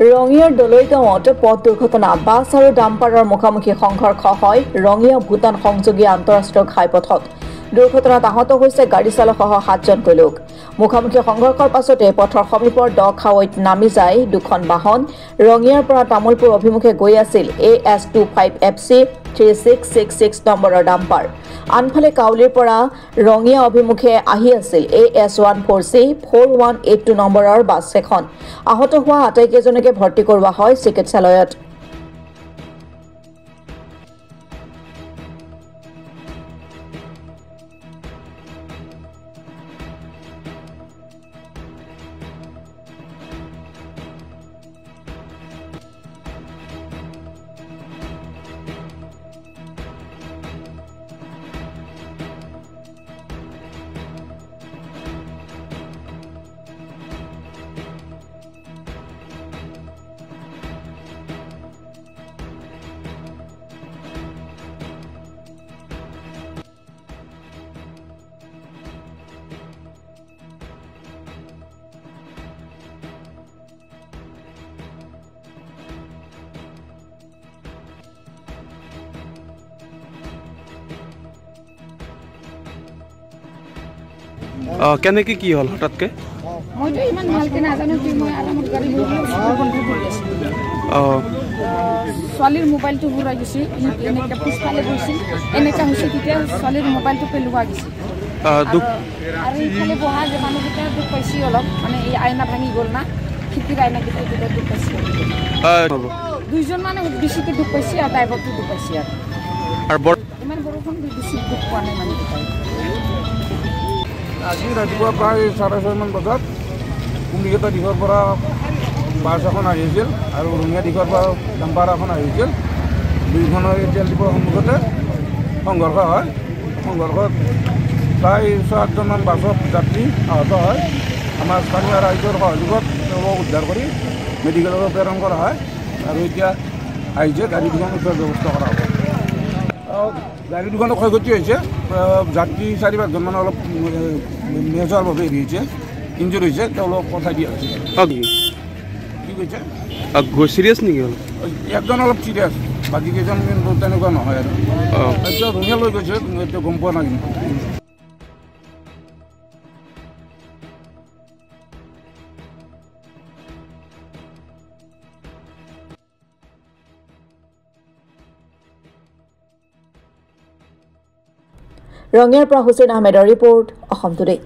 ৰঙিয়াৰ দলৈগাঁৱত পথ দুৰ্ঘটনা বাছ আৰু ডাম্পাৰৰ মুখামুখি সংঘৰ্ষ হয় ৰঙিয়া ভূটান সংযোগী আন্তঃৰাষ্ট্ৰীয় ঘাইপথত দুৰ্ঘটনাত আহত হৈছে গাড়ী চালকসহ 7জনকৈ লোক মুখামুখি সংঘৰ্ষৰ পাছতে পথৰ সমীপৰ দ খাৱৈত নামি যায় দুখন বাহন ৰঙিয়াৰ পৰা তামুলপুৰ অভিমুখে গৈ আছিল AS25FC 3666 নম্বৰৰ ডাম্পাৰ আনফালে কাউলিৰ পৰা ৰঙিয়া অভিমুখে আহি আছিল AS14C 4182 নম্বৰৰ বাছ এখন আহত হোৱা আটাইকেইজনকে ভৰ্তি কৰোৱা হয় চিকিৎসালয়ত কেনেকৈ কি হ'ল হঠাৎকে মইতো ইমান ভালকে নাজানো কি মই আৰামত গাড়ী বন্ধ কৰি আছিলোঁ ছোৱালীৰ মোবাইলটো ঘূৰাই গৈছে এনেকৈ পিছফালে গৈছিল এনেকৈ হৈছে তেতিয়া ছোৱালীৰ মোবাইলটো পেলোৱা গৈছে আৰু ইফালে বহা যে মানুহকেইটা দুখ পাইছে অলপ মানে এই আইনা ভাঙি গ'ল না খিৰিকীৰ আইনাকেইটা দুখ পাইছে দুইজন মানে বেছিকৈ দুখ পাইছে আৰু ড্ৰাইভাৰটো দুখ পাইছে আৰু ইমান বৰষুণ বেছি দুখ পোৱা নাই মানুহকেইটাই আজি ৰাতিপুৱা প্ৰায় 6:30মান বজাত কুমিকেটা দিশৰ পৰা বাছ এখন আহিছিল আৰু ৰঙিয়া দিশৰ পৰা ডাম্পাৰ এখন আহিছিল দুইখনৰ তেল ডিপোৰ সন্মুখতে সংঘৰ্ষ হয় সংঘৰ্ষত প্ৰায় 6-7জনমান বাছত যাত্ৰী আহত হয় আমাৰ স্থানীয় ৰাইজৰ সহযোগত তেওঁলোকক উদ্ধাৰ কৰি মেডিকেললৈ প্ৰেৰণ কৰা হয় আৰু এতিয়া আহিছে গাড়ী দুখন উঠোৱাৰ ব্যৱস্থা কৰা হ'ব গাড়ী দুখনৰ ক্ষয়ক্ষতি হৈছে যাত্ৰী 4-5জনমান অলপ মেজৰভাৱে হেৰি হৈছে ইঞ্জুৰ হৈছে তেওঁলোকক পঠাই দিয়া হৈছে কি কৈছে চিৰিয়াছ নেকি হ'ল একজন অলপ চিৰিয়াছ বাকী কেইজন কিন্তু তেনেকুৱা নহয় আৰু এতিয়া ৰঙিয়া লৈ গৈছে এতিয়া গম পোৱা নাই কিন্তু ৰঙিয়াৰ পৰা হুছেইন আহমেদৰ ৰিপৰ্ট অসম টুডে